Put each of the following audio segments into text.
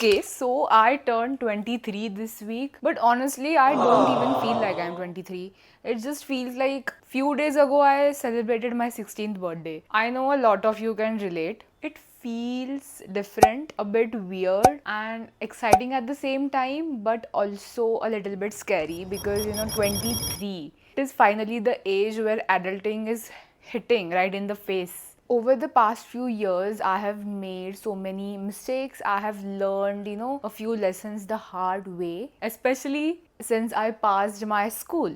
Okay, so I turned 23 this week, but honestly, I don't even feel like I'm 23. It just feels like few days ago I celebrated my 16th birthday. I know a lot of you can relate. It feels different, a bit weird and exciting at the same time, but also a little bit scary because 23. It is finally the age where adulting is hitting right in the face. Over the past few years, I have made so many mistakes. I have learned, a few lessons the hard way, especially since I passed my school.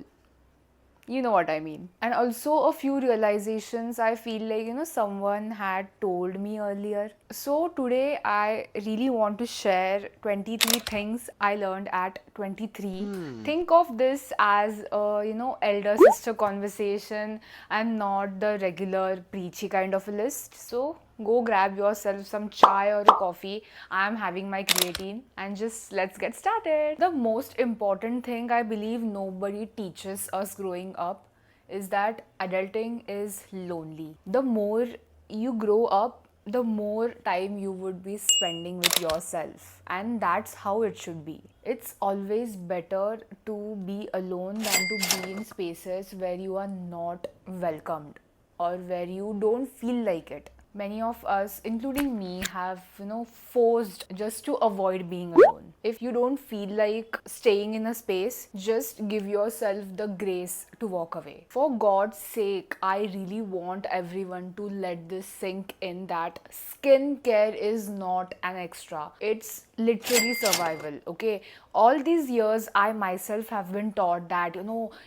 You know what I mean. And also a few realizations I feel like, someone had told me earlier. So today I really want to share 23 things I learned at 23. Think of this as a, elder sister conversation and not the regular preachy kind of a list. So go grab yourself some chai or a coffee. I am having my creatine and just let's get started. The most important thing I believe nobody teaches us growing up is that adulting is lonely. The more you grow up, the more time you would be spending with yourself, and that's how it should be. It's always better to be alone than to be in spaces where you are not welcomed or where you don't feel like it. Many of us, including me, have forced just to avoid being alone. If you don't feel like staying in a space, just give yourself the grace to walk away. For God's sake, I really want everyone to let this sink in that skincare is not an extra. It's literally survival, okay? All these years, I myself have been taught that,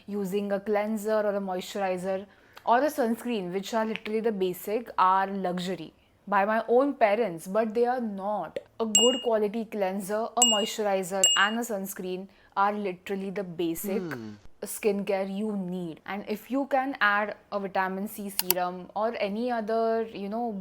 using a cleanser or a moisturizer or a sunscreen, which are literally the basic, are luxury by my own parents, but they are not. A good quality cleanser, a moisturizer, and a sunscreen are literally the basic skincare you need. And if you can add a vitamin C serum or any other,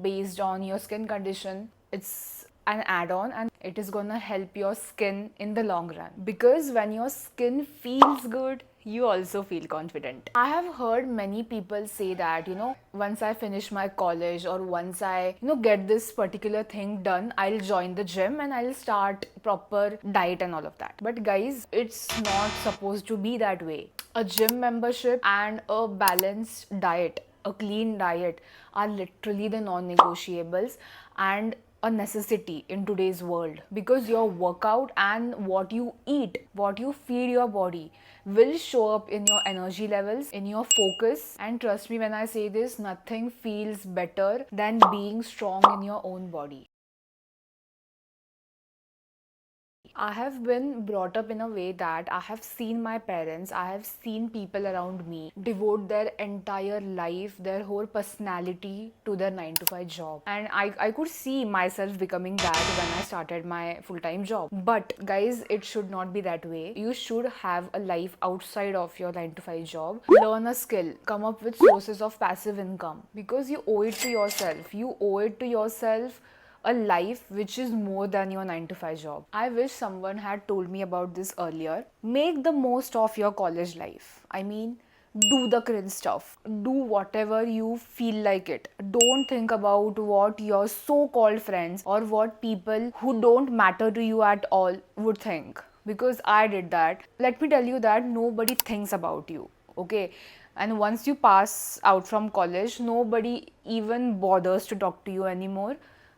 based on your skin condition, it's an add-on and it is gonna help your skin in the long run, because when your skin feels good, you also feel confident. I have heard many people say that, once I finish my college or once I, get this particular thing done, I'll join the gym and I'll start proper diet and all of that. But guys, it's not supposed to be that way. A gym membership and a balanced diet, a clean diet, are literally the non-negotiables and a necessity in today's world, because your workout and what you eat, what you feed your body, will show up in your energy levels, in your focus. And trust me when I say this, nothing feels better than being strong in your own body. I have been brought up in a way that I have seen my parents, I have seen people around me devote their entire life, their whole personality to their 9 to 5 job. And I could see myself becoming that when I started my full time job. But guys, it should not be that way. You should have a life outside of your 9 to 5 job. Learn a skill, come up with sources of passive income, because you owe it to yourself. You owe it to yourself a life which is more than your 9 to 5 job. I wish someone had told me about this earlier. Make the most of your college life. I mean, do the cringe stuff. Do whatever you feel like it. Don't think about what your so called friends or what people who don't matter to you at all would think. Because I did that. Let me tell you that nobody thinks about you. Okay? And once you pass out from college, nobody even bothers to talk to you anymore.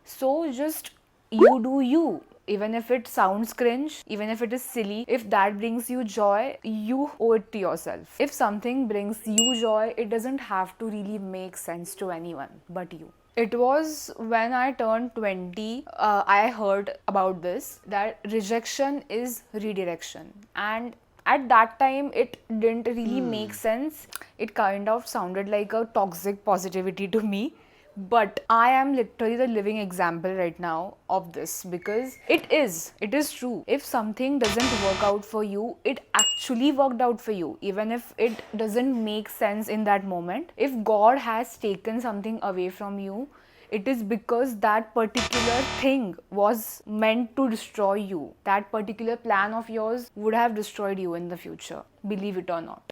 So just you do you. Even if it sounds cringe, even if it is silly, if that brings you joy, you owe it to yourself. If something brings you joy, it doesn't have to really make sense to anyone but you. It was when I turned 20, I heard about this, that rejection is redirection. And at that time, it didn't really make sense. It kind of sounded like a toxic positivity to me. But I am literally the living example right now of this, because it is true. If something doesn't work out for you, it actually worked out for you, even if it doesn't make sense in that moment. If God has taken something away from you, it is because that particular thing was meant to destroy you. That particular plan of yours would have destroyed you in the future, believe it or not.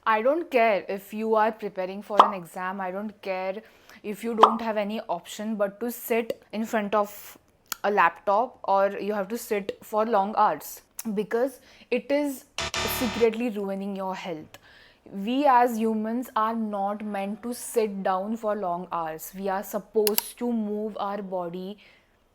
I don't care if you are preparing for an exam. I don't care if you don't have any option but to sit in front of a laptop, or you have to sit for long hours, because it is secretly ruining your health. We as humans are not meant to sit down for long hours. We are supposed to move our body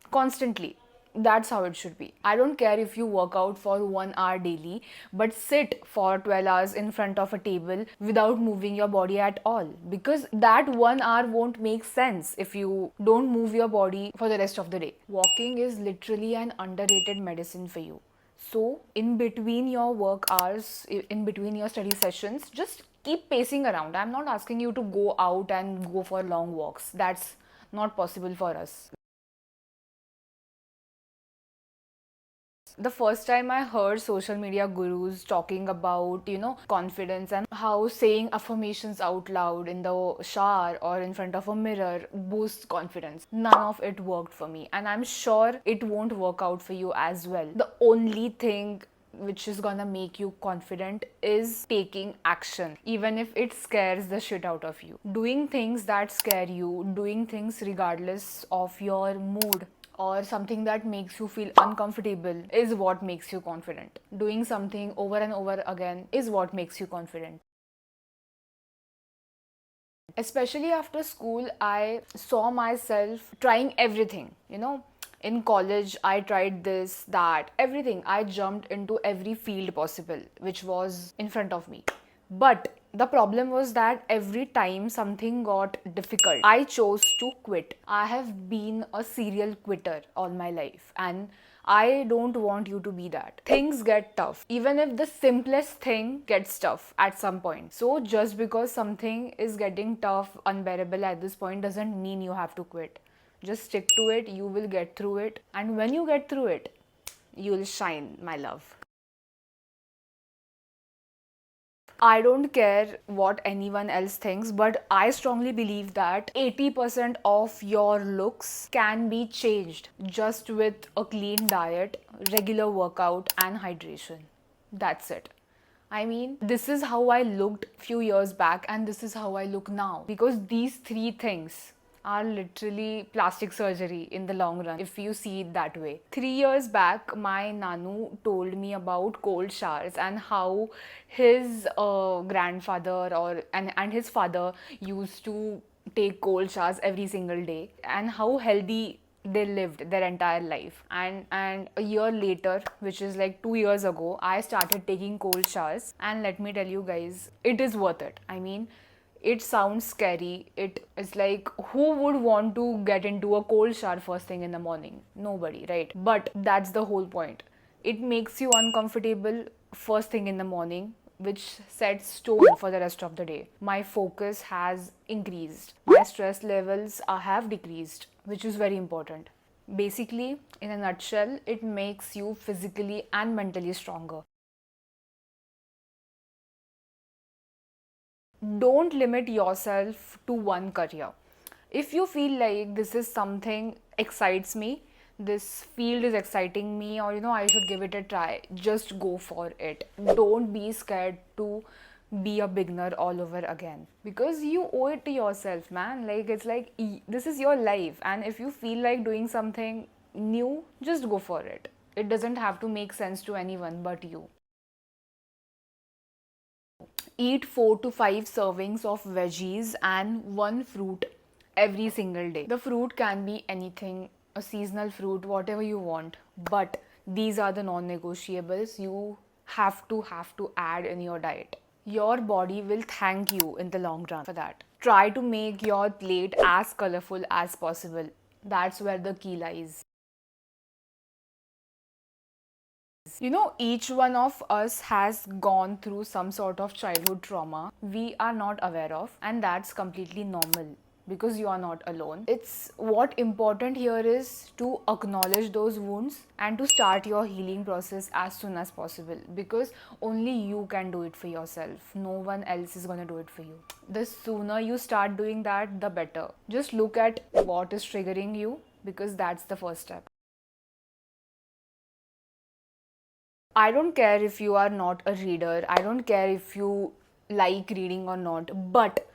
constantly. That's how it should be. I don't care if you work out for 1 hour daily, but sit for 12 hours in front of a table without moving your body at all. Because that 1 hour won't make sense if you don't move your body for the rest of the day. Walking is literally an underrated medicine for you. So, in between your work hours, in between your study sessions, just keep pacing around. I'm not asking you to go out and go for long walks. That's not possible for us. The first time I heard social media gurus talking about, confidence and how saying affirmations out loud in the shower or in front of a mirror boosts confidence, none of it worked for me. And I'm sure it won't work out for you as well. The only thing which is gonna make you confident is taking action, even if it scares the shit out of you. Doing things that scare you, doing things regardless of your mood, or something that makes you feel uncomfortable is what makes you confident. Doing something over and over again is what makes you confident. Especially after school, I saw myself trying everything, In college, I tried this, that, everything. I jumped into every field possible which was in front of me. But the problem was that every time something got difficult, I chose to quit. I have been a serial quitter all my life, and I don't want you to be that. Things get tough, even if the simplest thing gets tough at some point. So, just because something is getting tough, unbearable at this point, doesn't mean you have to quit. Just stick to it, you will get through it, and when you get through it, you'll shine, my love. I don't care what anyone else thinks, but I strongly believe that 80% of your looks can be changed just with a clean diet, regular workout, and hydration. That's it. I mean, this is how I looked few years back, and this is how I look now, because these three things are literally plastic surgery in the long run if you see it that way. 3 years back, my nanu told me about cold showers and how his grandfather and his father used to take cold showers every single day, and how healthy they lived their entire life. And a year later, which is like 2 years ago, I started taking cold showers, and let me tell you guys, it is worth it. I mean, it sounds scary. It is like, who would want to get into a cold shower first thing in the morning? Nobody, right? But that's the whole point. It makes you uncomfortable first thing in the morning, which sets tone for the rest of the day. My focus has increased. My stress levels have decreased, which is very important. Basically, in a nutshell, it makes you physically and mentally stronger. Don't limit yourself to one career. If you feel like this is something excites me, this field is exciting me, or I should give it a try, just go for it. Don't be scared to be a beginner all over again, because you owe it to yourself, man. Like, it's like this is your life, and if you feel like doing something new, just go for it. It doesn't have to make sense to anyone but you. Eat 4 to 5 servings of veggies and one fruit every single day. The fruit can be anything, a seasonal fruit, whatever you want, but these are the non-negotiables you have to add in your diet. Your body will thank you in the long run for that. Try to make your plate as colorful as possible. That's where the key lies. Each one of us has gone through some sort of childhood trauma we are not aware of, and that's completely normal because you are not alone. It's what important here is to acknowledge those wounds and to start your healing process as soon as possible, because only you can do it for yourself. No one else is going to do it for you. The sooner you start doing that, the better. Just look at what is triggering you, because that's the first step. I don't care if you are not a reader, I don't care if you like reading or not, but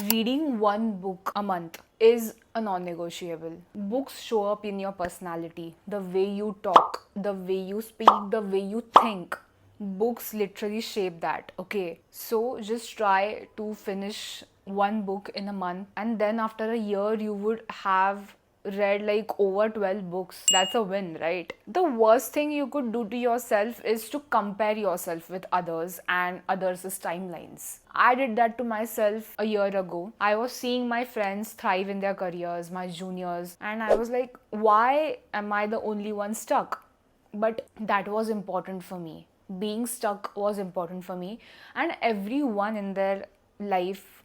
Reading one book a month is a non-negotiable. Books show up in your personality, the way you talk, the way you speak, the way you think. Books literally shape that, okay? So just try to finish one book in a month, and then after a year you would have read like over 12 books. That's a win, right? The worst thing you could do to yourself is to compare yourself with others and others' timelines. I did that to myself a year ago. I was seeing my friends thrive in their careers, my juniors, and I was like, why am I the only one stuck? But that was important for me. Being stuck was important for me, and everyone in their life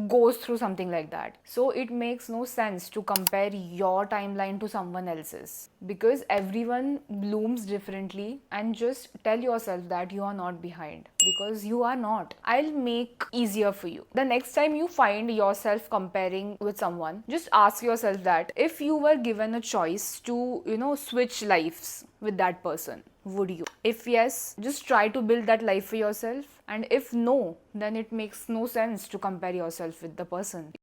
goes through something like that. So it makes no sense to compare your timeline to someone else's, because everyone blooms differently, and just tell yourself that you are not behind, because you are not. I'll make easier for you. The next time you find yourself comparing with someone, just ask yourself that if you were given a choice to, switch lives with that person, would you? If yes, just try to build that life for yourself. And if no, then it makes no sense to compare yourself with the person.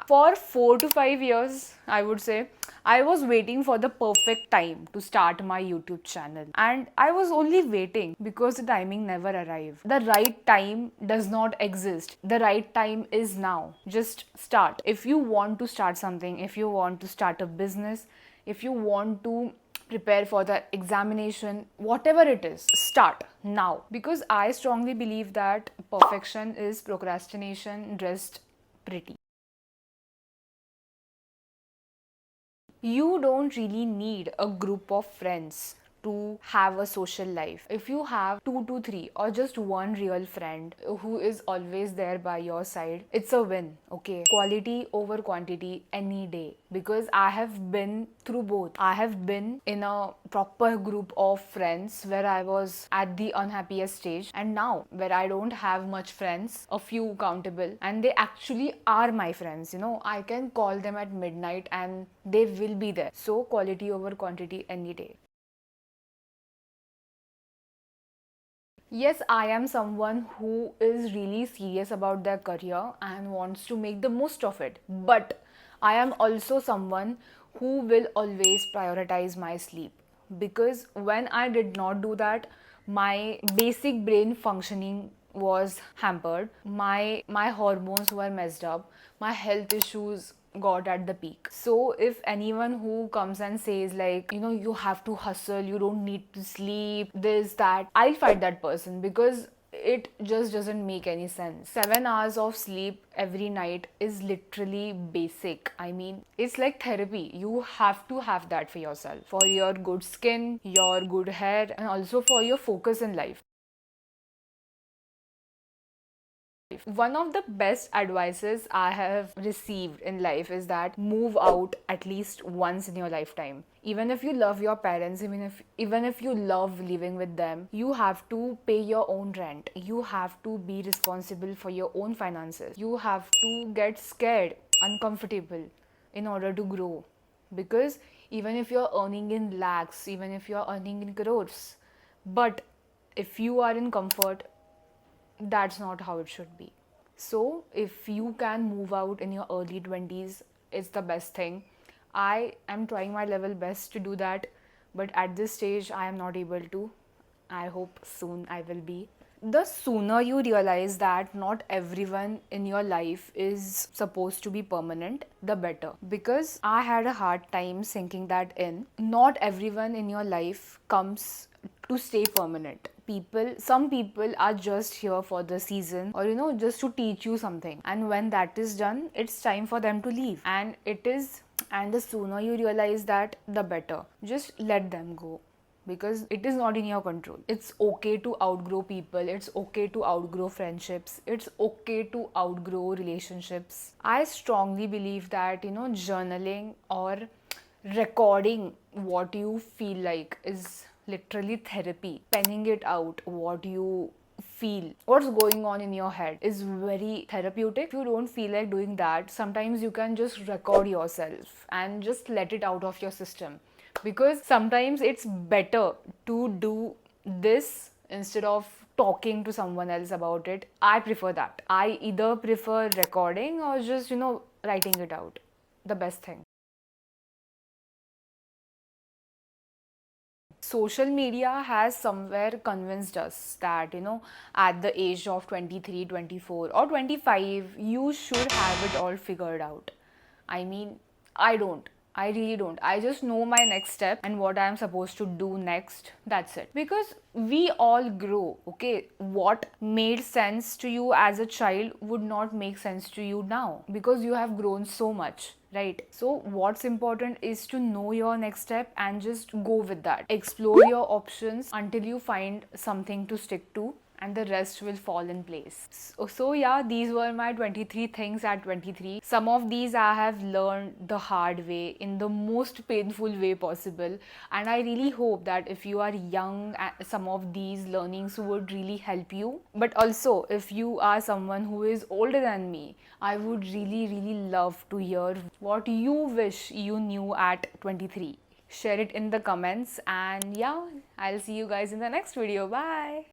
For 4 to 5 years, I would say, I was waiting for the perfect time to start my YouTube channel. And I was only waiting because the timing never arrived. The right time does not exist. The right time is now. Just start. If you want to start something, if you want to start a business, if you want to prepare for the examination, whatever it is, start now. Because I strongly believe that perfection is procrastination dressed pretty. You don't really need a group of friends to have a social life. If you have two to three or just one real friend who is always there by your side, it's a win, okay? Quality over quantity any day. Because I have been through both. I have been in a proper group of friends where I was at the unhappiest stage, and now where I don't have much friends, a few countable, and they actually are my friends. I can call them at midnight and they will be there. So quality over quantity any day. Yes, I am someone who is really serious about their career and wants to make the most of it. But I am also someone who will always prioritize my sleep, because when I did not do that, my basic brain functioning was hampered. My hormones were messed up. My health issues got at the peak. So if anyone who comes and says like, you have to hustle, you don't need to sleep, this, that, I'll fight that person, because it just doesn't make any sense. 7 hours of sleep every night is literally basic. I mean, it's like therapy. You have to have that for yourself, for your good skin, your good hair, and also for your focus in life. One of the best advices I have received in life is that move out at least once in your lifetime. Even if you love your parents, even if you love living with them, you have to pay your own rent. You have to be responsible for your own finances. You have to get scared, uncomfortable in order to grow. Because even if you're earning in lakhs, even if you're earning in crores, but if you are in comfort, that's not how it should be. So, if you can move out in your early 20s, it's the best thing. I am trying my level best to do that, but at this stage, I am not able to. I hope soon I will be. The sooner you realize that not everyone in your life is supposed to be permanent, the better. Because I had a hard time sinking that in. Not everyone in your life comes to stay permanent. Some people are just here for the season, or just to teach you something. And when that is done, it's time for them to leave. And the sooner you realize that, the better. Just let them go, because it is not in your control. It's okay to outgrow people, it's okay to outgrow friendships, it's okay to outgrow relationships. I strongly believe that, journaling or recording what you feel like is literally therapy. Penning it out, what you feel, what's going on in your head, is very therapeutic. If you don't feel like doing that, sometimes you can just record yourself and just let it out of your system, because sometimes it's better to do this instead of talking to someone else about it. I prefer that. I either prefer recording or just, writing it out. The best thing. Social media has somewhere convinced us that, at the age of 23, 24, or 25, you should have it all figured out. I mean, I don't. I really don't. I just know my next step and what I'm supposed to do next. That's it. Because we all grow, okay? What made sense to you as a child would not make sense to you now because you have grown so much, right? So, what's important is to know your next step and just go with that. Explore your options until you find something to stick to, and the rest will fall in place. So yeah, these were my 23 things at 23. Some of these I have learned the hard way in the most painful way possible, and I really hope that if you are young, some of these learnings would really help you. But also, if you are someone who is older than me, I would really love to hear what you wish you knew at 23. Share it in the comments, and yeah, I'll see you guys in the next video. Bye.